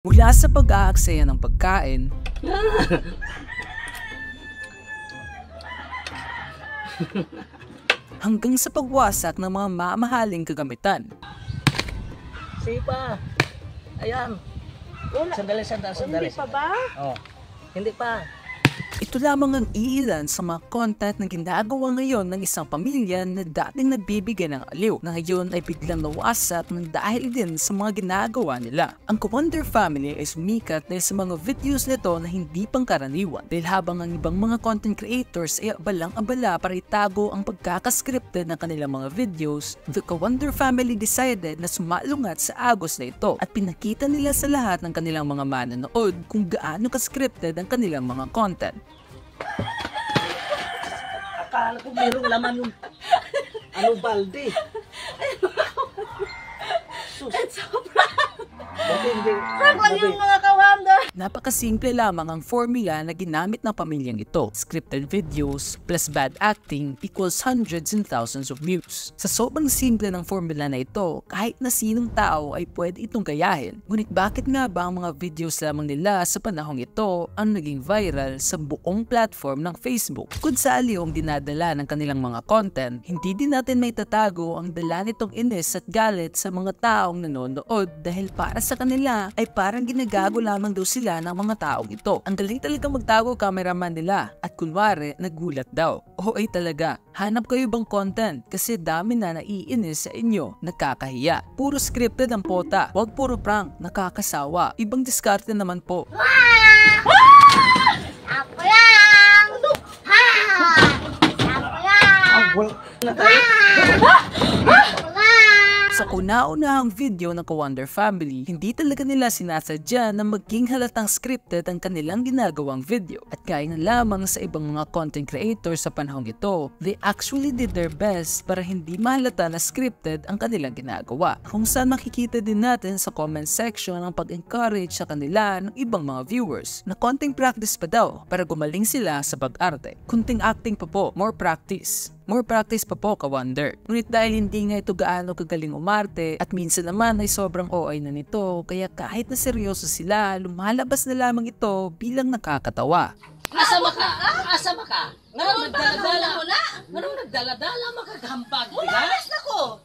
Mula sa pag-aaksaya ng pagkain, hanggang sa pagwasak ng mga mamahaling kagamitan. Sipa. Ayan. Sandali. Hindi pa ba? Oh. Hindi pa. Ito lamang ang iilan sa mga content na ginagawa ngayon ng isang pamilya na dating nagbibigay ng aliw, na ngayon ay biglang nawasak ng dahil din sa mga ginagawa nila. Ang Kawonder Family ay sumikat dahil sa mga videos nito na hindi pangkaraniwan, dahil habang ang ibang mga content creators ay abalang-abala para itago ang pagkakascripted ng kanilang mga videos, the Kawonder Family decided na sumalungat sa agos na ito at pinakita nila sa lahat ng kanilang mga manonood kung gaano ka-scripted ang kanilang mga content. Akala ko mayroong laman yung balde. Sus. Prank lang yung mga Kawonder. Napakasimple lamang ang formula na ginamit ng pamilyang ito. Scripted videos plus bad acting equals hundreds and thousands of views. Sa sobrang simple ng formula na ito, kahit na sinong tao ay pwede itong gayahin. Ngunit bakit nga ba ang mga videos lamang nila sa panahong ito ang naging viral sa buong platform ng Facebook? Kung sa aliw ang dinadala ng kanilang mga content, hindi din natin may tatago ang dala nitong inis at galit sa mga taong nanonood, dahil para sa kanila ay parang ginagago lamang daw sila ng mga taong ito. Ang galing talaga magtago cameraman nila, at kunwari nagulat daw. O ay talaga, hanap kayo bang content kasi dami na naiinis sa inyo, nakakahiya. Puro scripted ang pota, wag puro prank, nakakasawa. Ibang diskarte naman po. Ako lang! Ako lang! Sa kauna-unahang video ng Kawonder Family, hindi talaga nila sinasadya na maging halatang scripted ang kanilang ginagawang video. At gaya na lamang sa ibang mga content creators sa panahong ito, they actually did their best para hindi mahalata na scripted ang kanilang ginagawa. Kung saan makikita din natin sa comment section ang pag-encourage sa kanila ng ibang mga viewers na konting practice pa daw para gumaling sila sa pag-arte. Kunting acting pa po, more practice. More practice pa po, Kawonder. Ngunit dahil hindi nga ito gaano kagaling umarte at minsan naman ay sobrang OA na nito, kaya kahit na seryoso sila, lumalabas na lamang ito bilang nakakatawa. Asama ka? Nganong Nagdala-dala makagambag? Mulalas na ko!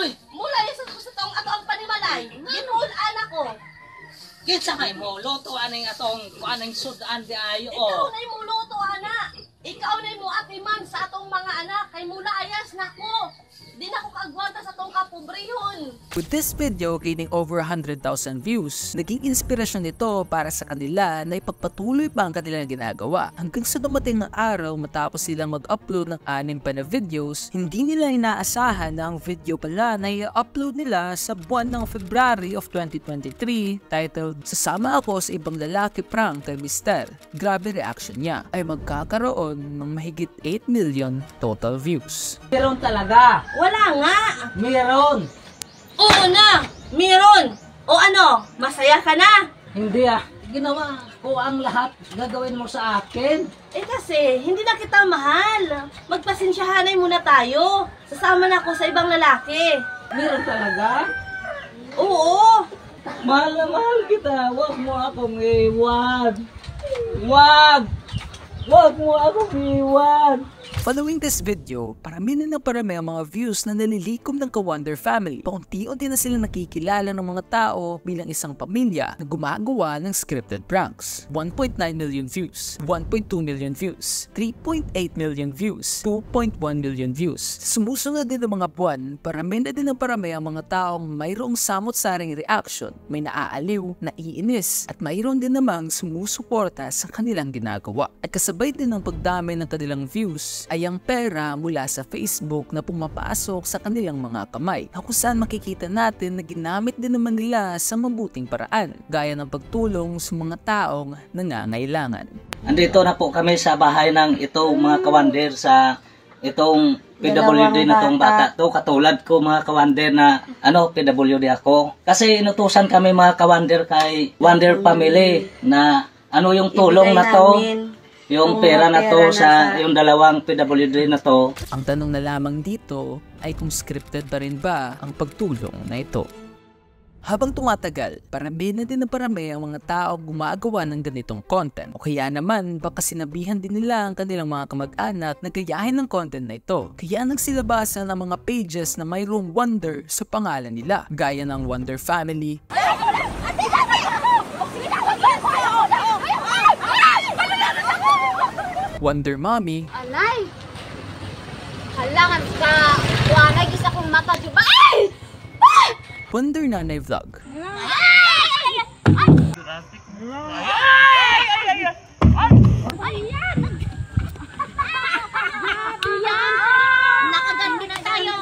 Uy! Mulalas na ko sa tong ato ang panimalay! Ginuulan ako! Kinsa kay mo? Loto aning sudan di ayo. Ikaw na yung luto, anak! Ikaw na mo atiman sa atong mga anak, kay mula ayas na ko. Di na ko kaagwanta sa atong kapobrehon. With this video gaining over 100,000 views, naging inspirasyon nito para sa kanila na ipagpatuloy pa ang kanilang ginagawa. Hanggang sa dumating ng araw matapos silang mag-upload ng 6 pa na videos, hindi nila inaasahan na ang video pala na i-upload nila sa buwan ng February of 2023 titled "Sasama Ako sa Ibang Lalaki Prank kay Mister." Grabe reaction niya ay magkakaroon ng mahigit 8 million total views. Meron talaga. Wala nga! Meron. Oo na! Meron! O ano? Masaya ka na? Hindi Ginawa ko ang lahat gagawin mo sa akin. Kasi, hindi na kita mahal. Magpasensyahanay muna tayo. Sasama na ako sa ibang lalaki. Meron talaga? Oo! Mahal na mahal kita. Huwag mo akong iwan. Huwag mo akong iwan. Following this video, parami na ang mga views na nalilikom ng Kawonder Family. Paunti-unti na silang nakikilala ng mga tao bilang isang pamilya na gumagawa ng scripted pranks. 1.9 million views, 1.2 million views, 3.8 million views, 2.1 million views. Sumusunod din ng mga buwan, parami ang mga taong mayroong samot-saring reaction, may naaaliw, naiinis, at mayroon din namang sumusuporta sa kanilang ginagawa. At kasabay din ng pagdami ng kanilang views, ay ang pera mula sa Facebook na pumapasok sa kanilang mga kamay, na kung saan makikita natin na ginamit din naman nila sa mabuting paraan, gaya ng pagtulong sa mga taong nangangailangan. Andito na po kami sa bahay ng itong mga Kawonder, sa itong PWD na itong bata to, katulad ko mga Kawonder na PWD ako. Kasi inutusan kami mga Kawonder kay Wonder Family na yung tulong na to. Yung pera na to sa yung dalawang PWD na to. Ang tanong na lamang dito ay kung scripted pa rin ba ang pagtulong na ito. Habang tumatagal, parami na din ng parami ang mga tao gumagawa ng ganitong content. O kaya naman, baka sinabihan din nila ang kanilang mga kamag-anak na gayahin ng content na ito. Kaya nagsilabasan ang mga pages na mayroong Wonder sa pangalan nila, gaya ng Wonder Family, Wonder Mommy, Alay! Halangan ka! Wanag isa kong mata, diba? Ay! Wonder Nanay Vlog, Ayan! Nakaganda na tayo!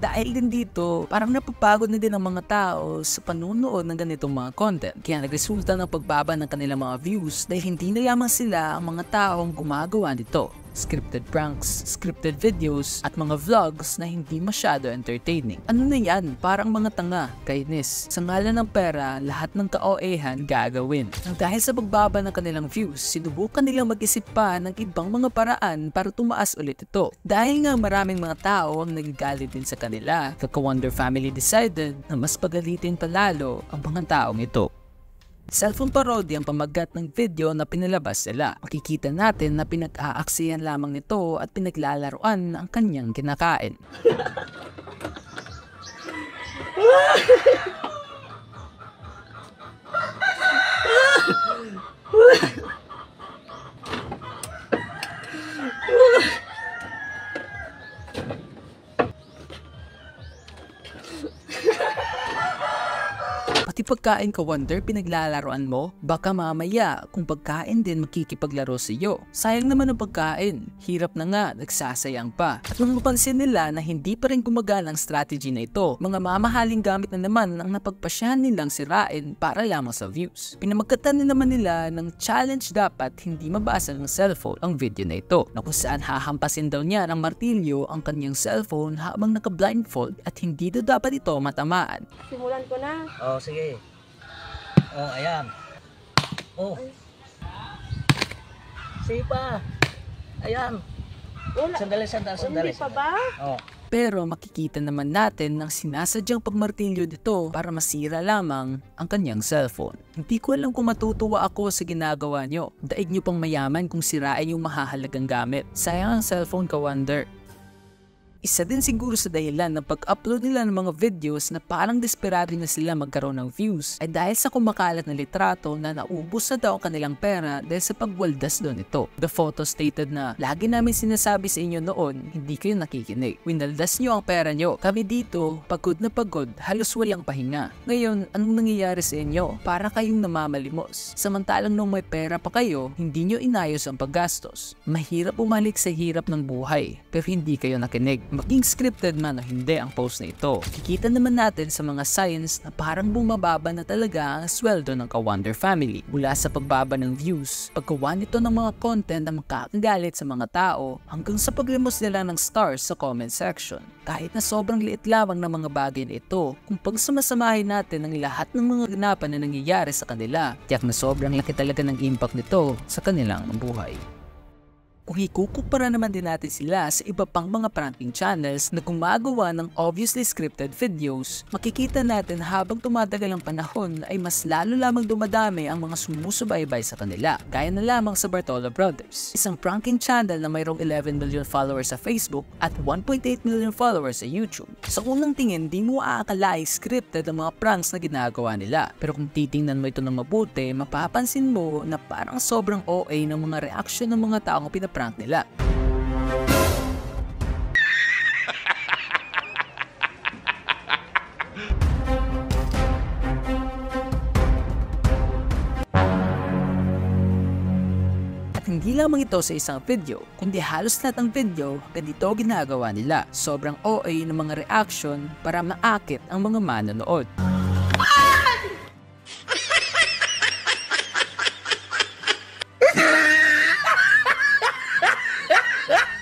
Dahil din dito, parang napapagod na din ang mga tao sa panunood ng ganitong mga content. Kaya nagresulta ng pagbaba ng kanilang mga views dahil hindi na lamang sila ang mga taong gumagawa nito. Scripted pranks, scripted videos, at mga vlogs na hindi masyado entertaining. Ano na yan? Parang mga tanga, kainis. Sa ngalan ng pera, lahat ng ka-OA-han gagawin. Nang dahil sa pagbaba ng kanilang views, sinubukan nilang mag-isip pa ng ibang mga paraan para tumaas ulit ito. Dahil nga maraming mga tao ang nagagalit din sa kanila, Kaka-Wonder Family decided na mas pagalitin palalo ang mga taong ito. Cellphone parody ang pamagat ng video na pinalabas nila. Makikita natin na pinag-aaksiyan lamang nito at pinaglalaruan ang kanyang kinakain. Pati pagkain ka, Wonder, pinaglalaroan mo? Baka mamaya kung pagkain din makikipaglaro sa iyo. Sayang naman ang pagkain. Hirap na nga, nagsasayang pa. At nung mapansin nila na hindi pa rin gumagana ang strategy na ito, mga mamahaling gamit na naman ang napagpasyahan nilang sirain para lamang sa views. Pinamagkatan na naman nila ng challenge dapat hindi mabasa ng cellphone ang video na ito, na kung saan hahampasin daw niya ng martilyo ang kanyang cellphone habang naka-blindfold at hindi daw dapat ito matamaan. Simulan ko na. Oh, sige. Oh, ayan. Oh. Sige pa. Ayan. Wala. Sandali. Hindi pa ba? Oh. Pero makikita naman natin ng sinasadyang pagmartilyo nito para masira lamang ang kanyang cellphone. Hindi ko alam kung matutuwa ako sa ginagawa nyo. Daig nyo pang mayaman kung sirain yung mahahalagang gamit. Sayang ang cellphone ka, Wonder. Isa din siguro sa dahilan ng pag-upload nila ng mga videos na parang desperado na sila magkaroon ng views ay dahil sa kumakalat na litrato na naubos na daw ang kanilang pera dahil sa pagwaldas doon ito. The photo stated na, "Lagi namin sinasabi sa inyo noon, hindi kayo nakikinig. Winaldas nyo ang pera nyo. Kami dito, pagod na pagod, halos walang pahinga. Ngayon, anong nangyayari sa inyo? Para kayong namamalimos. Samantalang nung may pera pa kayo, hindi nyo inayos ang paggastos. Mahirap umalik sa hirap ng buhay, pero hindi kayo nakinig." Maging scripted man o hindi ang post na ito, kikita naman natin sa mga signs na parang bumababa na talaga ang sweldo ng Ka-Wonder Family. Mula sa pagbaba ng views, paggawa nito ng mga content na makakagalit sa mga tao, hanggang sa paglimos nila ng stars sa comment section. Kahit na sobrang liit lamang ng mga bagay na ito, kung pagsamasamahin natin ang lahat ng mga ganapan na nangyayari sa kanila, tiyak na sobrang laki talaga ng impact nito sa kanilang buhay. Kung ikukumpara naman din natin sila sa iba pang mga pranking channels na gumagawa ng obviously scripted videos, makikita natin habang tumatagal ang panahon ay mas lalo lamang dumadami ang mga sumusubaybay sa kanila. Gaya na lamang sa Bartolo Brothers, isang pranking channel na mayroong 11 million followers sa Facebook at 1.8 million followers sa YouTube. Sa unang tingin, di mo aakalaing scripted ang mga pranks na ginagawa nila. Pero kung titingnan mo ito ng mabuti, mapapansin mo na parang sobrang OA ng mga reaksyon ng mga taong pinaprank nila. At hindi lamang ito sa isang video, kundi halos lahat ng video ganito ginagawa nila. Sobrang OA ng mga reaction para maakit ang mga manonood.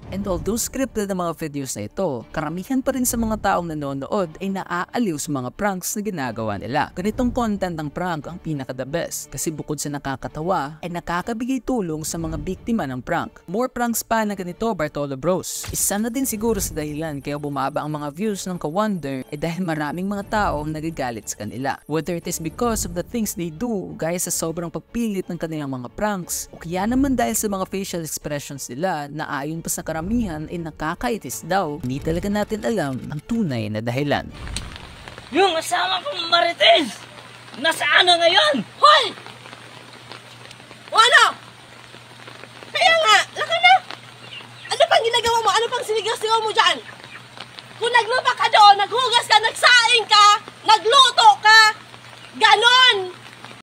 And although scripted ang mga videos na ito, karamihan pa rin sa mga taong nanonood ay naaaliw sa mga pranks na ginagawa nila. Ganitong content ng prank ang pinaka-the best kasi bukod sa nakakatawa ay nakakabigay tulong sa mga biktima ng prank. More pranks pa na ganito, Bartolo Bros. Isa na din siguro sa dahilan kaya bumaba ang mga views ng Ka-Wonder ay dahil maraming mga tao ang nagagalit sa kanila. Whether it is because of the things they do, gaya sa sobrang pagpilit ng kanilang mga pranks, o kaya naman dahil sa mga facial expressions nila na ayon pa sa karamihan ay nakakaitis daw, hindi talaga natin alam ang tunay na dahilan. Yung asawa kong Marites! Nasaan na ngayon? Hoy! O ano? Kaya nga, laka na! Ano pang ginagawa mo? Ano pang sinigaw-sigaw mo dyan? Kung naglupa ka doon, naghugas ka, nagsaing ka, nagluto ka, ganon!